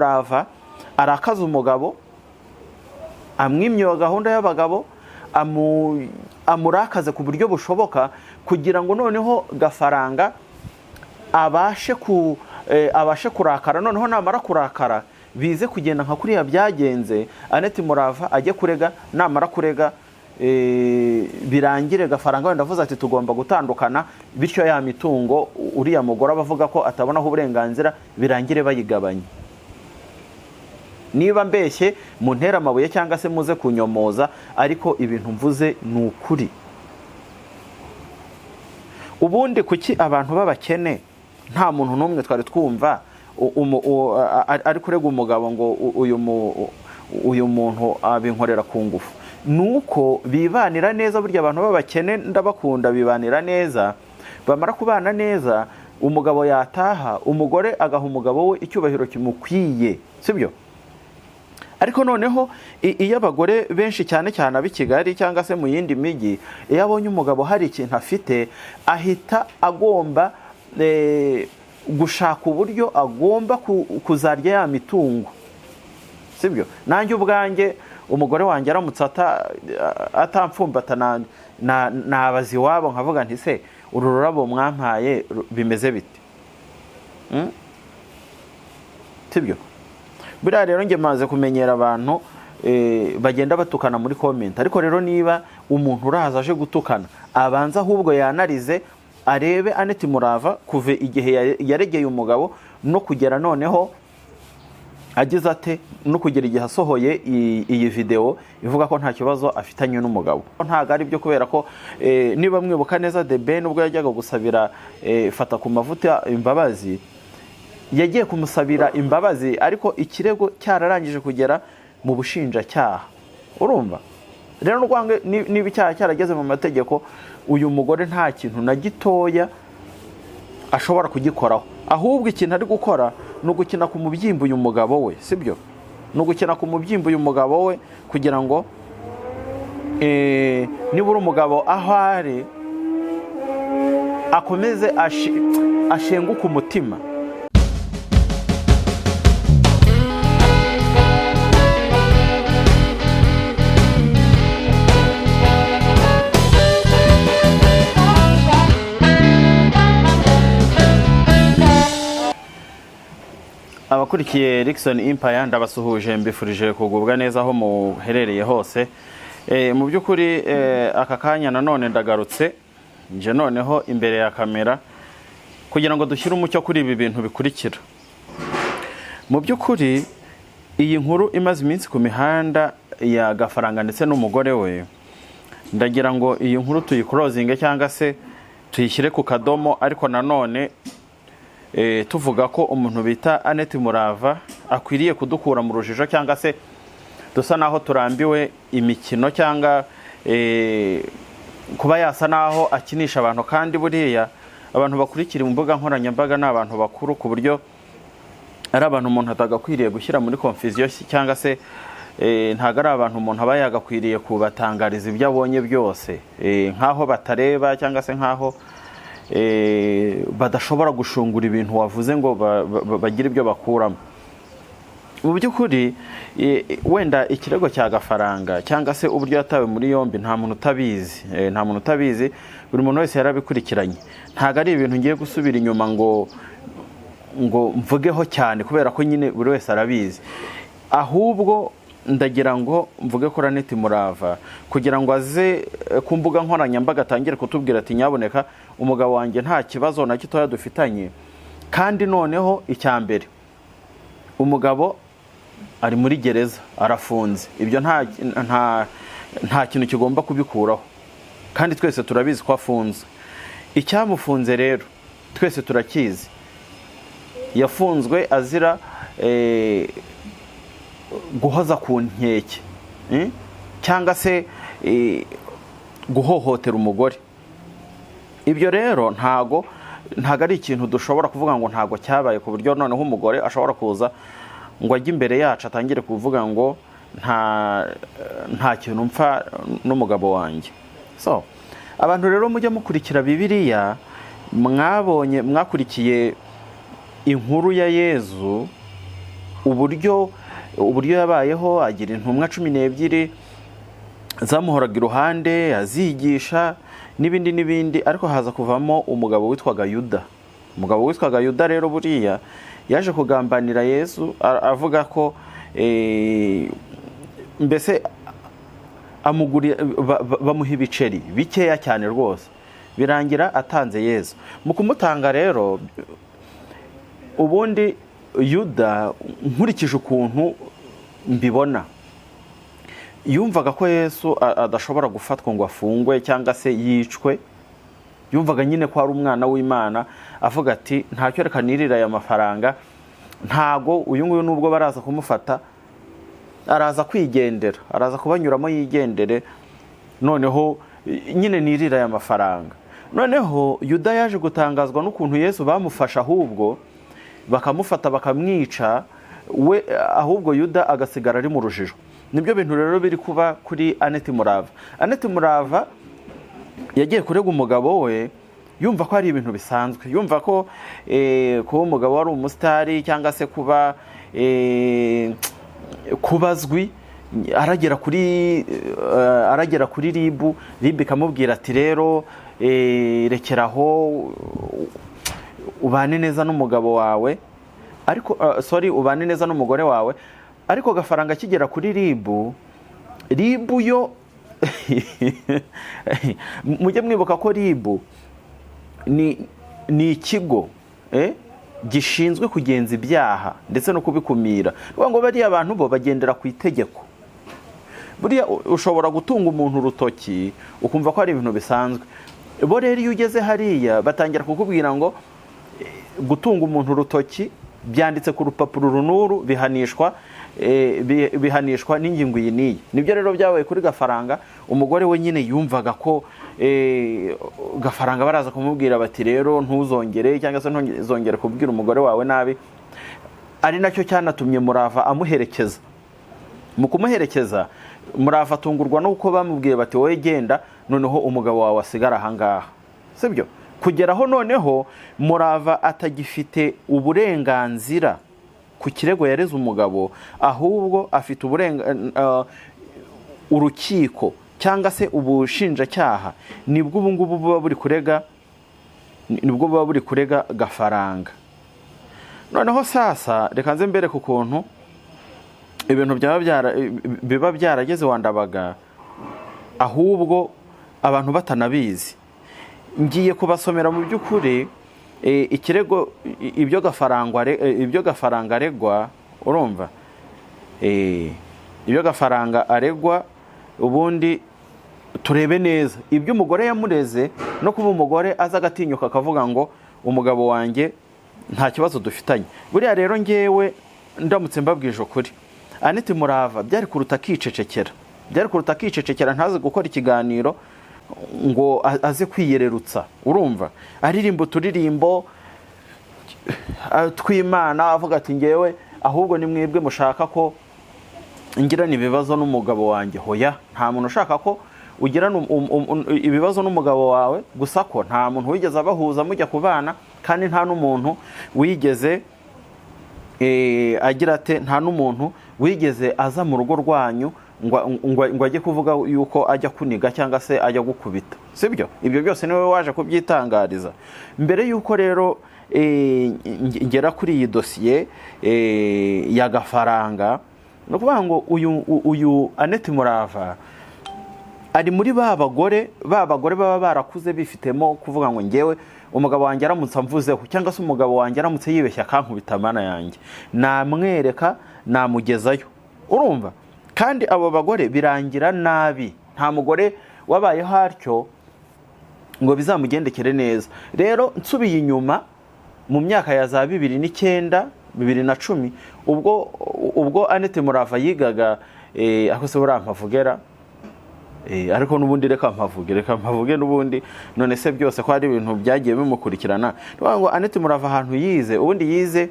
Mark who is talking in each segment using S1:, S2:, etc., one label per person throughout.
S1: Murava arakaza umugabo, amwimye gahunda y'abagabo, amurakaze ku buryo bushoboka kugira ngo noneho Gafaranga abashe kurakara. Noneho namara kurakara bize kugenda nka kuriya byagenze, Annette Murava ajye kurega, namara kurega birangire Gafaranga wenda avuze ati tugomba gutandukana, bityo ya mitungo uriya mugore abavuga ko atabonaho uburenganzira birangire bayigabanye. Niba mbeshye mu ntera amabuye cyangwa se muze kunyomoza, ariko ibintu mvuze ni ukuri. Ubundi kuki abantu babakene nta muntu n'umwe twari twumva ari kurega umugabo ngo uyu muntu abinkorera ku ngufu? Nuko bibanira neza. Burya abantu babakene ndabakunda, bibanira neza. Bamara kubana neza, umugabo yataha, umugore agaha umugabo we icyubahiro kimukwiye, sibyo? Ariko noneho iyo abagore benshi cyane cyane ab'i Kigali cyangwa se mu yindi migi, iyo abonye umugabo hari ikintu afite, ahita agomba gushaka uburyo agomba kuzarya ya mitungo, sibyo? Nanjye ubwanjye umugore wanjye aramutse atampfumbata nabazi iwabo nkavuga nti se uru rurabo mwampaye bimeze bite? Sibyo? Buriya rero njye maze kumenyera abantu bagenda batukana muri comment. Ariko rero niba umuntu uraza aje gutukana, abanza ahubwo yanarize, arebe Annette Murava kuve igihe yaregeye umugabo no kugera noneho agize ate, no kugera igihe asohoye iyi video ivuga ko nta kibazo afitanye n'umugabo. Ntago ari byo, kubera ko niba mwibuka neza The Ben ubwo yajyaga gusabira fata ku mavuta imbabazi, yagiye kumusabira imbabazi ariko ikirego cyararangije kugera mu bushinjacyaha. Urumva rero rwange niba icyaha cyarageze mu mategeko, uyu mugore nta kintu na gitoya ashobora kugikoraho. Ahubwo ikintu ari gukora ni ugukina ku mubyimbo uyu mugabo we, sibyo? Ni ugukina ku mubyimbo uyu mugabo we kugira ngo nibura umugabo aho ari akomeze ashenguke umutima. Abakurikiye Rickson Empire ndabasuhuje, mbifurije kugubwa neza aho muherereye hose. Mu by'ukuri aka kanya nanone ndagarutse nje noneho imbere ya kamera kugira ngo dushyire umucyo kuri ibi bintu bikurikira. Mu by'ukuri iyi nkuru imaze iminsi ku mihanda ya Gafaranga ndetse n'umugore we, ndagira ngo iyi nkuru tuyiclosinge cyangwa se tuyishyire ku kadomo. Ariko nanone tuvuga ko umuntu bita Annette Murava akwiriye kudukura mu rujijo, cyangwa se dusa naho turambiwe imikino, cyangwa kuba yasa naho akinisha abantu. Kandi buriya abantu bakurikira imbuga nkoranyambaga ni abantu bakuru, ku buryo ari abantu umuntu atagakwiriye gushyira muri confusion, cyangwa se ntago ari abantu umuntu aba yagakwiriye kubatangariza ibyo abonye byose, nkaho batareba cyangwa se nkaho badashobora gushungura ibintu wavuze ngo bagire ibyo bakuramo. Mu by'ukuri wenda ikirego cya Gafaranga cyangwa se uburyo yatawe muri yombi nta muntu utabizi, buri muntu wese yarabikurikiranye. Ntago ari ibintu ngiye gusubira inyuma ngo mvugeho cyane, kubera ko nyine buri wese arabizi. Ahubwo ndagira ngo mvuge ko Annette Murava kugira ngo aze ku mbuga nkoranyambaga atangire kutubwira ati nyaboneka umugabo wanjye nta kibazo na gitoya dufitanye. Kandi noneho icyambere, umugabo ari muri gereza arafunze, ibyo nta kintu kigomba kubikuraho, kandi twese turabizi ko afunze. Icyamufunze rero twese turakizi, yafunzwe azira guhoza ku nkeke cyangwa se guhohotera umugore. Ibyo rero ntago ari ikintu dushobora kuvuga ngo ntago cyabaye, ku buryo noneho umugore ashobora kuza ngo ajye imbere yacu atangire kuvuga ngo nta kintu mpfa n'umugabo wanjye. So abantu rero mujya mukurikira Bibiliya, mwakurikiye inkuru ya Yezu uburyo yabayeho, agira intumwa 12 zamuhoraga iruhande azigisha n'ibindi, ariko haza kuvamo umugabo witwaga Yuda. Umugabo witwaga Yuda rero buriya yaje kugambanira Yesu, avuga ko mbese bamuha ibiceri bikeya cyane rwose, birangira atanze Yesu. Mu kumutanga rero, ubundi Yuda, nkurikije ukuntu mbibona, yumvaga ko Yesu adashobora gufatwa ngo afungwe cyangwa se yicwe. Yumvaga nyine ko ari umwana w'Imana, avuga ati ntacyo, reka nirira aya mafaranga, ntago uyu nguyu nubwo baraza kumufata araza kwigendera, araza kubanyuramo yigendere, noneho nyine nirira aya mafaranga. Noneho Yuda yaje gutangazwa n'ukuntu Yesu bamufasha, ahubwo bakamufata bakamwica we, ahubwo Yuda agasigara ari mu rujijo. Nibyo bintu rero biri kuba kuri Annette Murava. Annette Murava yagiye kurega umugabo we, yumva ko ari ibintu bisanzwe, yumva ko kuba umugabo wari umusitari cyangwa se kubazwi, aragera kuri RIB ikamubwira ati rero rekeraho ubane neza n'umugabo wawe, ariko ubane neza n'umugore wawe, ariko gafaranga kigera kuri RIB yo mujye mwibuka ko RIB ni ikigo gishinzwe kugenza ibyaha ndetse no kubikumira. Ngo bariya abantu bo bagendera ku itegeko. Buriya ushobora gutunga umuntu urutoki ukumva ko ari ibintu bisanzwe, bo rero iyo ugeze hariya batangira kukubwira ngo gutunga umuntu urutoki byanditse ku rupapuro runuru bihanishwa n'ingingo iyi n'iyi. Nibyo rero byabaye kuri Gafaranga. Umugore we nyine yumvaga ko Gafaranga baraza kumubwira bati rero ntuzongere cyangwa se ntuzongere kubwira umugore wawe nabi, ari nacyo cyanatumye Murava amuherekeza. Mu kumuherekeza, Murava atungurwa nuko bamubwiye bati wowe genda, noneho umugabo wawe asigara ahangaha, sibyo? Kugeraho noneho Murava atagifite uburenganzira ku kirego yareze umugabo, ahubwo afite urukiko cyangwa se ubushinjacyaha nibwo ubu ngubu buba buri kurega Gafaranga. Noneho sasa reka nze mbere ku kuntu ibintu biba byarageze wandabaga, ahubwo abantu batanabizi. Ngiye kubasomera mu by'ukuri ikirego, ibyo Gafaranga aregwa, urumva, ibyo Gafaranga aregwa, ubundi turebe neza ibyo umugore yamureze, no kuba umugore aza agatinyuka akavuga ngo umugabo wanjye nta kibazo dufitanye. Buriya rero ngewe ndamutse mbabwije ukuri, Annette Murava byari kuruta akicecekera, ntaze gukora ikiganiro ngo aze kwiyererutsa, urumva, aririmba uturirimbo tw'Imana, avuga ati ngewe ahubwo ni mwebwe mushaka ko ngirana ibibazo n'umugabo wanjye. Hoya, nta muntu ushaka ko ugirana ibibazo n'umugabo wawe, gusa ko nta muntu wigeze abahuza mujya kubana, kandi nta n'umuntu wigeze agira ate, nta n'umuntu wigeze aza mu rugo rwanyu ngo ajye kuvuga yuko ajya kuniga cyangwa se ajya gukubita, sibyo? Ibyo byose niwe waje kubyitangariza. Mbere yuko rero ngera kuri iyi dosiye ya Gafaranga, no kuvuga ngo uyu Annette Murava ari muri ba bagore baba barakuze bifitemo kuvuga ngo ngewe umugabo wanjye aramutse amvuzeho, cyangwa se umugabo wanjye aramutse yibeshya akankubita mana yanjye, namwereka namugezayo, urumva. Kandi abo bagore birangira nabi, nta mugore wabaye hatyo ngo bizamugendekere neza. Rero nsubiye inyuma mu myaka ya za 2009 2010, ubwo Annette Murava yigaga, ako se burampavugera, ariko nubundi reka mpavuge nubundi, none se byose ko ari ibintu byagiye bimukurikirana. Ngo Annette Murava ahantu yize, ubundi yize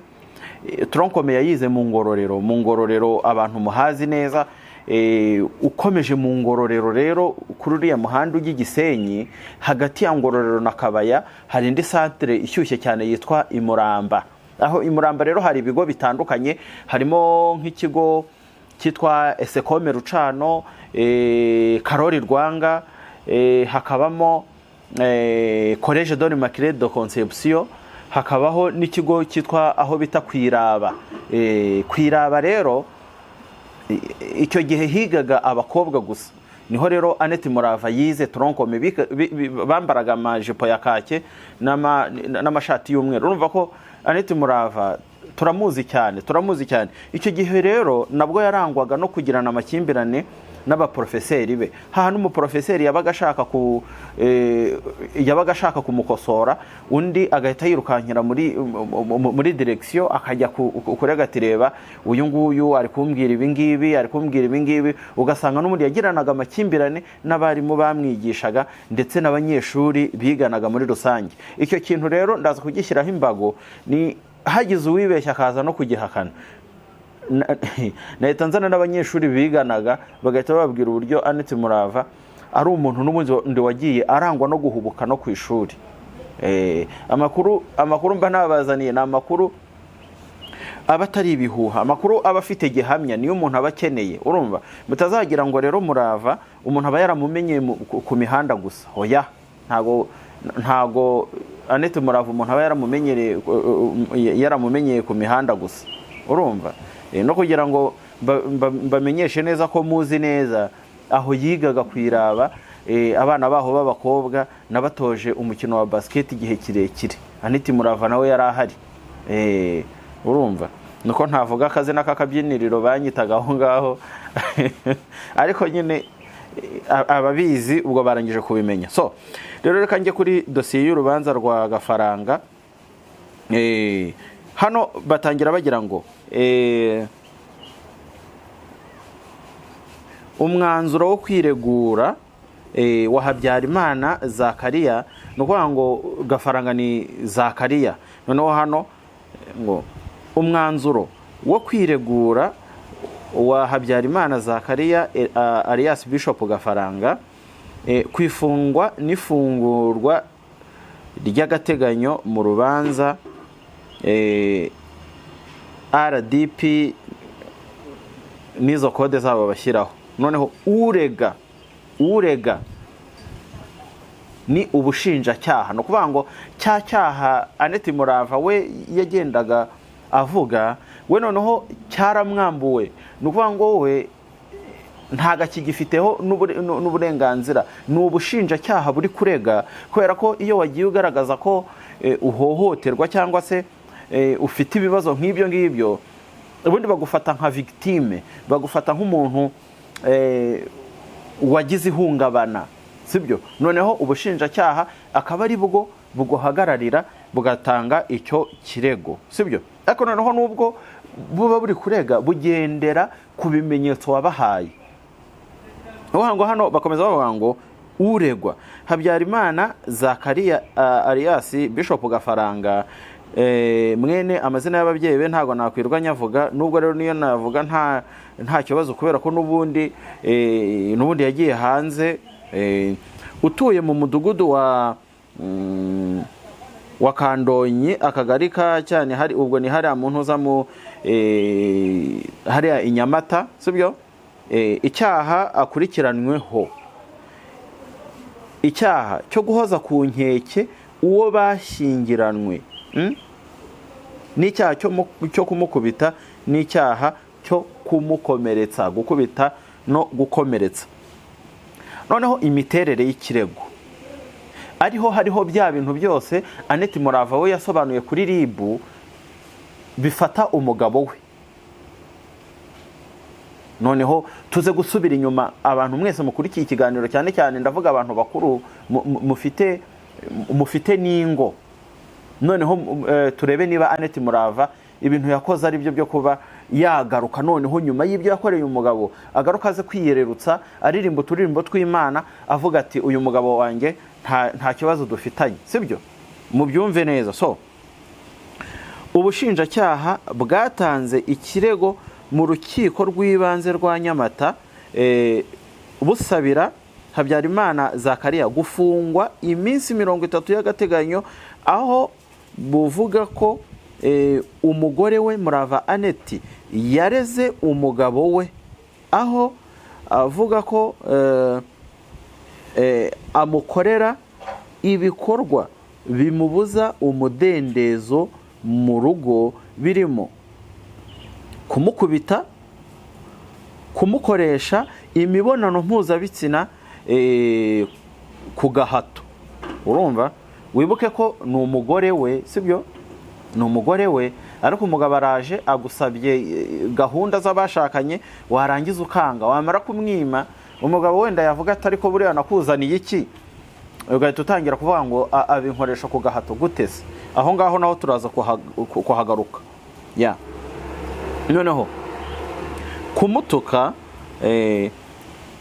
S1: Troncome, yayize mu Ngororero abantu muhazi neza. Ukomeje mu Ngororero rero kuri uriya muhanda ujya Gisenyi, hagati ya Ngororero na Kabaya hari indi santere ishyushye cyane yitwa Imuramba. aho i Muramba rero hari ibigo bitandukanye, harimo nk'ikigo cyitwa Esekome Rucano, Karori Rwanga, hakabamo Collège de l'Immaculée de Conception, hakabaho n'ikigo cyitwa aho bita Kwiraba. Kwiraba rero icyo gihe higaga abakobwa gusa, niho rero Annette Murava yize tronkome, bambaraga amajipo ya kake n'amashati y'umweru. Urumva ko Annette Murava turamuzi cyane. Icyo gihe rero nabwo yarangwaga no kugirana amakimbirane n'abaprofeseri be. Hano umuprofeseri yabaga ashaka kumukosora, undi agahita yirukankira muri direction akajya kurega ati reba uyu nguyu ari kumbwira ibi ngibi, ugasanga n'umundi yagiranaga amakimbirane n'abarimu bamwigishaga ndetse n'abanyeshuri biganaga muri rusange. Icyo kintu rero ndaza kugishyiraho imbago, ni hagize uwibeshya akaza no kugihakana, nahita nzana n'abanyeshuri biganaga bagahita bababwira uburyo Annette Murava ari umuntu n'ubundi wagiye arangwa no guhubuka no ku ishuri. Amakuru mba nabazaniye ni amakuru aba atari ibihuha, amakuru aba afite gihamya, niyo umuntu aba akeneye. Urumva, mutazagira ngo rero Murava umuntu aba yaramumenyeye ku mihanda gusa. Oya, ntago Annette Murava umuntu aba yaramumenyeye ku mihanda gusa. Urumva, no kugira ngo bamenyeshe neza ko muzi neza aho yigaga Kwiraba, abana baho b'abakobwa nabatoje umukino wa basket igihe kirekire. Annette Murava nawe yari ahari. Urumva, nuko ntavuga akazi n'akakabyiniriro banyitaga aho ngaho ariko nyine ababizi ubwo barangije kubimenya. So rero reka njye kuri dosiye y'urubanza rwa Gafaranga. Hano batangira bagira ngo umwanzuro wo kwiregura wa Habyarimana Zakariya, ni ukuvuga ngo Gafaranga ni Zakariya. Noneho hano ngo umwanzuro wo kwiregura wa Habyarimana Zakariya alias Bishop Gafaranga kwifungwa n'ifungurwa ry'agateganyo mu rubanza RDP n'izo kode zabo bashyiraho. Noneho urega ni ubushinjacyaha. No kuvuga ngo cya cyaha Annette Murava we yagendaga avuga, we noneho cyaramwambuwe. No kuvuga ngo we ntaga kigifiteho n'uburenganzira, ni ubushinjacyaha buri kurega, kubera ko iyo wagiye ugaragaza ko uhohoterwa cyangwa se ufite ibibazo nk'ibyo ngibyo, ubundi bagufata nka victime, bagufata nk'umuntu wagize ihungabana, sibyo? Noneho ubushinjacyaha akaba ari bwo buguhagararira bugatanga icyo kirego, sibyo? Ariko noneho nubwo buba buri kurega bugendera ku bimenyetso wabahaye. Ngo hano bakomeza bavuga ngo uregwa Habyarimana Zakariya alias Bishop Gafaranga, mwene amazina y'ababyeyi be ntago nakwirwa nyavuga, nubwo rero niyo navuga nta kibazo kubera ko nubundi yagiye hanze. Utuye mu mudugudu wa Kandonyi, akagari ka cyane hari, ubwo ni hari umuntu uza mu hari Inyamata, sibyo? Icyaha akurikiranweho, icyaha cyo guhoza ku nkeke uwo bashyingiranwe, n'icyaha cyo kumukubita, n'icyaha cyo kumukomeretsa, gukubita no gukomeretsa. Noneho imiterere y'ikirego hariho bya bintu byose Annette Murava we yasobanuye kuri RIB bifata umugabo we. Noneho tuze gusubira inyuma, abantu mwese mukurikiye ikiganiro, cyane cyane ndavuga abantu bakuru mufite n'ingo. Noneho turebe niba Annette Murava ibintu yakoze ari byo kuba yagaruka noneho nyuma y'ibyo yakoreye umugabo, agaruka aze kwiyererutsa, aririmba uturirimbo tw'Imana, avuga ati uyu mugabo wanjye nta kibazo dufitanye, sibyo? Mubyumve neza. So ubushinjacyaha bwatanze ikirego mu rukiko rw'ibanze rwa Nyamata busabira Habyarimana Zakariya gufungwa iminsi 30 y'agateganyo, aho buvuga ko umugore we Murava Annette yareze umugabo we, aho avuga ko amukorera ibikorwa bimubuza umudendezo mu rugo, birimo kumukubita, kumukoresha imibonano mpuzabitsina ku gahato. Urumva, wibuke ko ni umugore we, sibyo? Ni umugore we, ariko umugabo araje agusabye gahunda z'abashakanye, warangiza ukanga, wamara kumwima, umugabo wenda yavuga ati ariko buriya nakuzaniye iki, ugahita utangira kuvuga ngo abinkoresha ku gahato gutese. Aho ngaho naho turaza kuhagaruka. Noneho kumutuka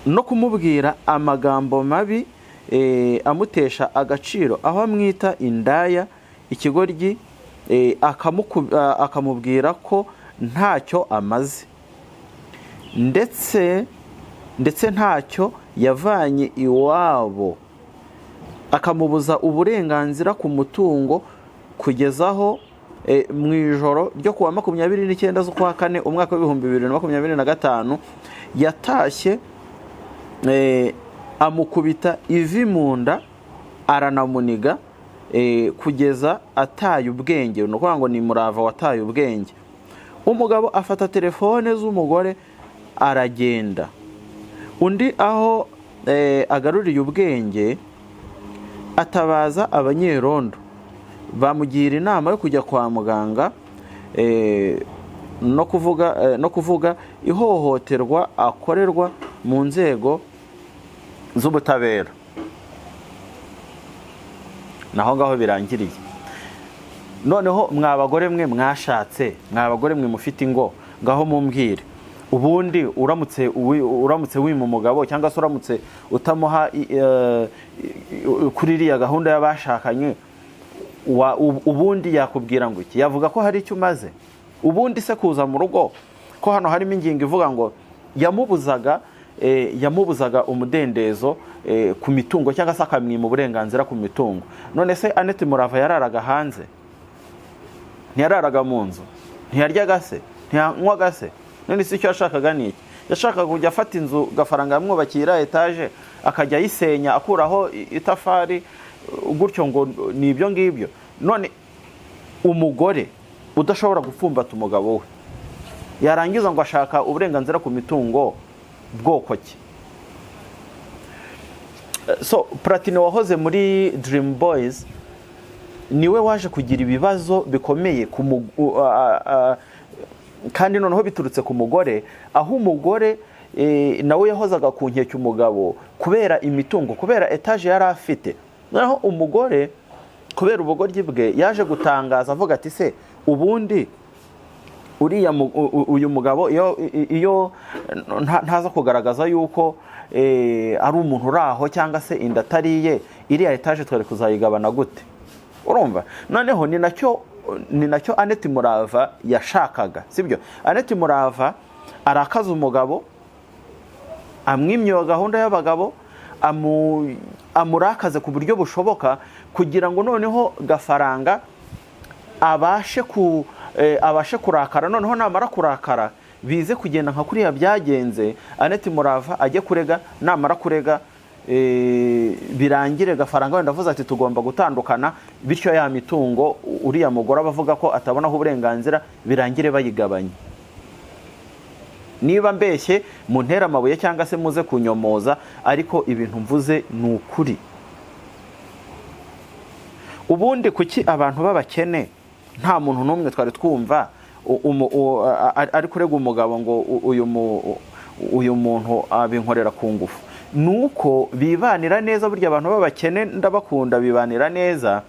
S1: no kumubwira amagambo mabi amutesha agaciro, aho amwita indaya, ikigoryi, akamubwira ko ntacyo amaze, ndetse ntacyo yavanye iwabo, akamubuza uburenganzira ku mutungo, kugezaho mu ijoro ryo kuwa 29 z'ukwa kane umwaka w'ibihumbi 2025 yatashye amukubita ivi mu nda, aranamuniga kugeza ataye ubwenge. Ni ukuvuga ngo ni Murava wataye ubwenge. Umugabo afata telefone z'umugore aragenda. Undi aho agaruriye ubwenge, atabaza abanyerondo, bamugira inama yo kujya kwa muganga, no kuvuga ihohoterwa akorerwa mu nzego z'ubutabera. Naho ngaho birangiriye. Noneho mwabagore mwe mwashatse, mwabagore mwe mufite ingo, ngaho mumbwire, ubundi uramutse wima umugabo cyangwa se uramutse utamuha kuri iriya gahunda y'abashakanye, ubundi yakubwira ngo iki? Yavuga ko hari icyo umaze? Ubundi se kuza mu rugo, ko hano harimo ingingo ivuga ngo yamubuzaga umudendezo ku mitungo, cyangwa se akamwima uburenganzira ku mitungo. None se Annette Murava yararaga hanze? Ntiyararaga mu nzu? Ntiyaryaga se? Ntiyanywaga se? None se icyo yashakaga ni iki? Yashakaga kujya afata inzu gafaranga yamwubakira etaje, akajya yisenya akuraho itafari, gutyo ngo ni ibyo ngibyo. None umugore udashobora gupfumbata umugabo we, yarangiza ngo ashaka uburenganzira ku mitungo bwoko ki? So Platini wahoze muri Dream Boys niwe waje kugira ibibazo bikomeye kandi noneho biturutse ku mugore, aho umugore nawe yahozaga ku nkeke umugabo kubera imitungo, kubera etaje yari afite. Naho umugore kubera ubugoryi bwe yaje gutangaza avuga ati se ubundi uyu mugabo iyo ntaza kugaragaza yuko ari umuntu uraho cyangwa se inda atariye, iriya etaje twari kuzayigabana gute? Urumva? Noneho ni nacyo Annette Murava yashakaga, sibyo? Annette Murava arakaza umugabo, amwimye gahunda y'abagabo, amurakaze ku buryo bushoboka, kugira ngo noneho gafaranga abashe kurakara. Noneho namara kurakara bize kugenda nka kuriya byagenze, Annette Murava ajye kurega, namara kurega birangire gafaranga wenda avuze ati tugomba gutandukana, bityo ya mitungo uriya mugore abavuga ko atabonaho uburenganzira birangire bayigabanye. Niba mbeshye mu ntera amabuye cyangwa se muze kunyomoza, ariko ibintu mvuze ni ukuri. Ubundi kuki abantu b'abakene nta muntu n'umwe twari twumva ari kurega umugabo ngo uyu muntu abinkorera ku ngufu? Nuko bibanira neza. Burya abantu b'abakene ndabakunda, bibanira neza.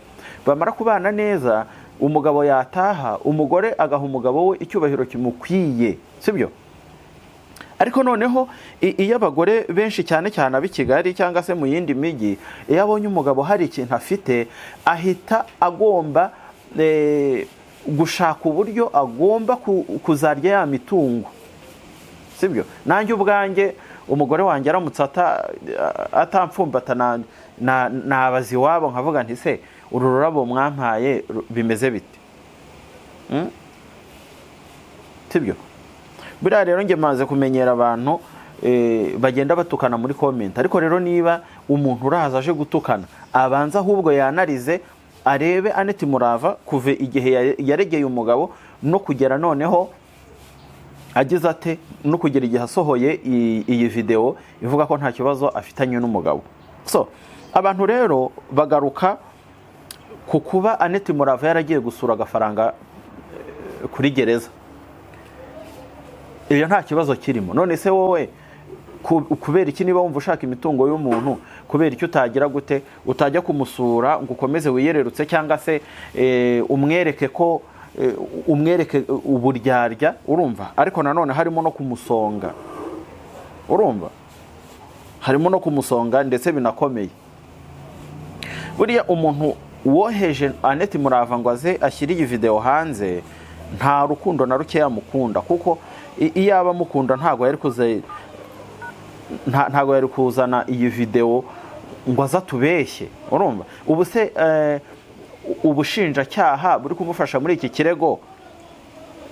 S1: Bamara kubana neza, umugabo yataha, umugore agaha umugabo we icyubahiro kimukwiye, sibyo? Ariko noneho iyo abagore benshi cyane ab'i Kigali cyangwa se mu yindi migi, iyo abonye umugabo hari ikintu afite, ahita agomba gushaka uburyo agomba kuzarya ya mitungo, sibyo? Nanjye ubwanjye umugore wanjye aramutse atampfumbata nabazi iwabo nkavuga nti se uru rurabo mwampaye bimeze bite? sibyo. Buriya rero njye maze kumenyera abantu bagenda batukana muri comment, ariko rero niba umuntu uraza aje gutukana abanza ahubwo yanarize arebe Annette Murava kuve igihe yaregeye umugabo no kugera noneho agize ate no kugera igihe asohoye iyi video ivuga ko nta kibazo afitanye n'umugabo. So abantu rero bagaruka ku kuba Annette Murava yaragiye gusura agafaranga kuri gereza. Iyo nta kibazo kirimo. None se wowe kubera iki niba wumva ushaka imitungo y'umuntu kubera iki utagira gute utajya kumusura ngo ukomeze wiyererutse cyangwa se umwereke ko umwereke uburyarya, urumva? Ariko nanone harimo no kumusonga, urumva? Harimo no kumusonga ndetse binakomeye. Buriya umuntu woheje Annette Murava ngo aze ashyire iyi video hanze nta rukundo na ruke yamukunda, kuko iyo aba mukunda ntago yari kuzana iyi video ngo aza tubeshye, urumva? Ubu se ubushinjacyaha buri kumufasha muri iki kirego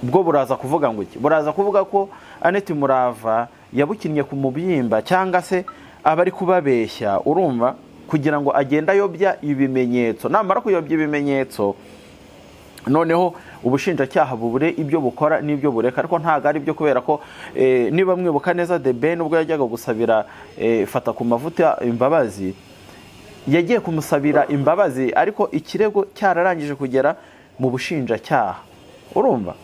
S1: bwo buraza kuvuga ngo iki? Buraza kuvuga ko Annette Murava yabukinnye ku mubyimba cyangwa se abari kubabeshya, urumva? Kugira ngo agenda yobya ibimenyetso. Namara kuyobya ibimenyetso noneho ubushinjacyaha bubure ibyo bukora n'ibyo bureka. Ariko ntago ari byo, kubera ko niba mwibuka neza The Ben ubwo yajyaga gusabira fata ku mavuta imbabazi, yagiye kumusabira imbabazi ariko ikirego cyararangije kugera mu bushinjacyaha, urumva?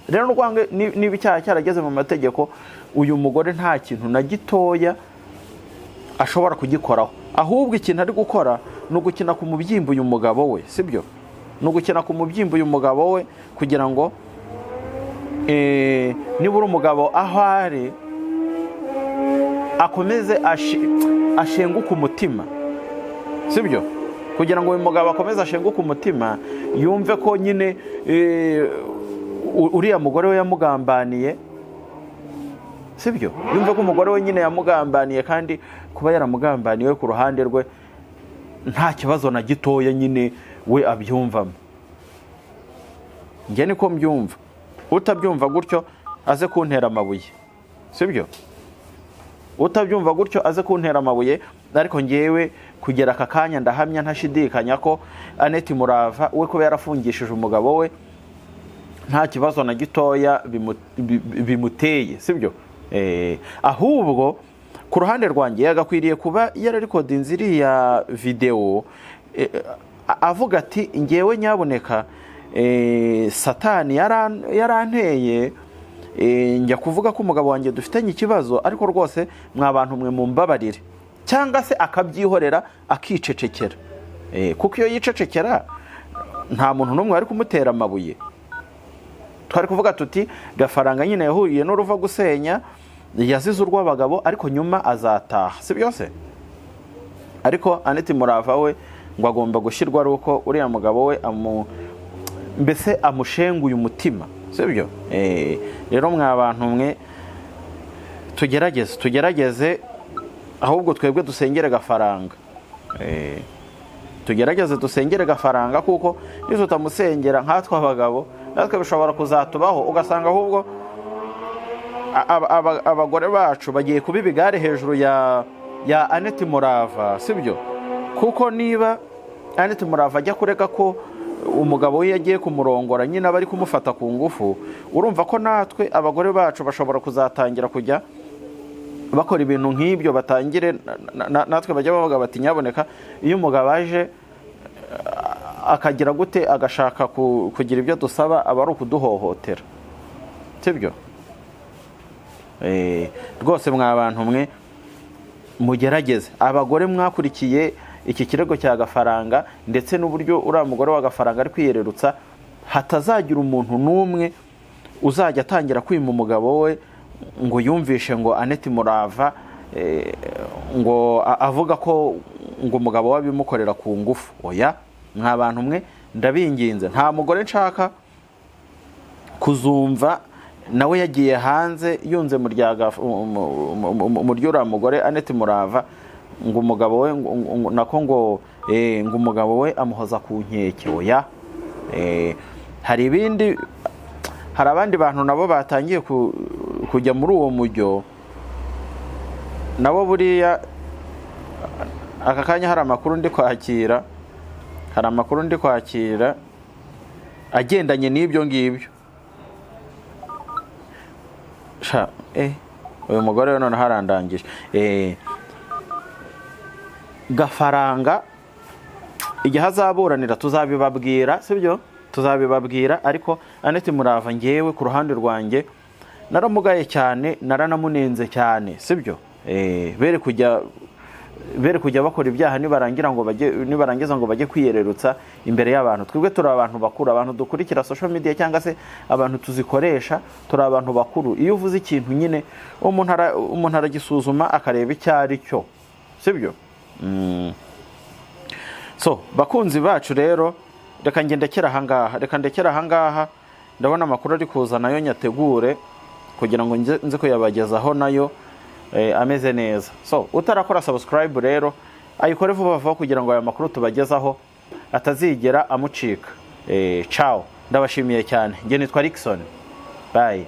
S1: Rero rwange niba icyaha cyarageze mu mategeko, uyu mugore nta kintu na gitoya ashobora kugikoraho. Ahubwo ikintu ari gukora no gukina ku mubyimbo uyu mugabo we, sibyo? No gukina ku mubyimbo uyu mugabo we kugira ngo nibura umugabo aho ari akomeze ashenguke umutima, sibyo? Kugira ngo uyu mugabo akomeze ashenguke umutima, yumve ko nyine uriya mugore we yamugambaniye, sibyo? Yumve ko umugore we nyine yamugambaniye, kandi kuba yaramugambaniye ku ruhande rwe nta kibazo na gitoya nyine we abyumvamo. Njye niko mbyumva. Utabyumva gutyo aze kuntera amabuye, sibyo? Utabyumva gutyo aze kuntera amabuye. Ariko ngewe kugera aka kanya ndahamya ntashidikanya ko Annette Murava we kuba yarafungishije umugabo we nta kibazo na gitoya bimuteye, sibyo? Ahubwo ku ruhande rwanjye yagakwiriye kuba yararikodinze iriya video avuga ati ngewe nyaboneka Satani yaranteye njya kuvuga ko umugabo wanjye dufitanye ikibazo, ariko rwose mwa bantu mwe mumbabarire. Cyangwa se akabyihorera akicecekera, kuko iyo yicecekera nta muntu n'umwe ari kumutera amabuye. Twari kuvuga tuti gafaranga nyine yahuriye n'uruva gusenya, yazize urw'abagabo, ariko nyuma azataha, si byose? Ariko Annette Murava we ngo agomba gushyirwa ari uko uriya mugabo we mbese amushenguye umutima, sibyo? Rero mwa bantu mwe tugerageze ahubwo twebwe dusengere gafaranga. Tugerageze dusengere gafaranga, kuko nizo tutamusengera nkatwe abagabo natwe bishobora kuzatubaho, ugasanga ahubwo abagore bacu bagiye kuba ibigare hejuru ya Annette Murava, sibyo? Kuko niba Annette Murava ajya kureka ko umugabo we yagiye kumurongora nyine bari kumufata ku ngufu, urumva ko natwe abagore bacu bashobora kuzatangira kujya bakora ibintu nk'ibyo, batangire natwe bajya bavuga bati nyaboneka iyo umugabo aje akagira gute agashaka kugira ibyo dusaba aba ari ukuduhohotera, sibyo? Rwose mwa bantu mwe mugerageze. Abagore mwakurikiye iki kirego cya gafaranga ndetse n'uburyo uriya mugore wa gafaranga ari kwiyererutsa, hatazagira umuntu n'umwe uzajya atangira kwima umugabo we ngo yumvishe ngo Annette Murava ngo avuga ko ngo umugabo we abimukorera ku ngufu. Oya mwa bantu mwe ndabinginze, nta mugore nshaka kuzumva nawe yagiye hanze yunze mu ry'uriya mugore Annette Murava ngo umugabo we nako ngo umugabo we amuhoza ku nkeke. Oya hari ibindi hari abandi bantu nabo batangiye kujya muri uwo mujyo nabo buriya aka kanya hari amakuru ndi kwakira agendanye n'ibyo ngibyo. Uyu mugore we none harandangije. Gafaranga igihe azaburanira tuzabibabwira, sibyo? Tuzabibabwira, ariko Annette Murava ngewe ku ruhande rwanjye naramugaye cyane, naranamunenze cyane, sibyo? Bere kujya bakora ibyaha nibarangiza ngo bajye kwiyererutsa imbere y'abantu. Twebwe turi abantu bakuru, abantu dukurikira social media cyangwa se abantu tuzikoresha, turi abantu bakuru. Iyo uvuze ikintu nyine umuntu aragisuzuma akareba icyo ari cyo, sibyo? So bakunzi bacu rero, reka ndekera ahangaha, ndabona amakuru ari kuza nayo nyategure kugira ngo nze kuyabagezaho nayo ameze neza. So utarakora subscribe rero ayikore vuba vuba kugira ngo aya makuru tubagezaho atazigera amucika. Ciao, ndabashimiye cyane. Nge nitwa Rickson. Bye.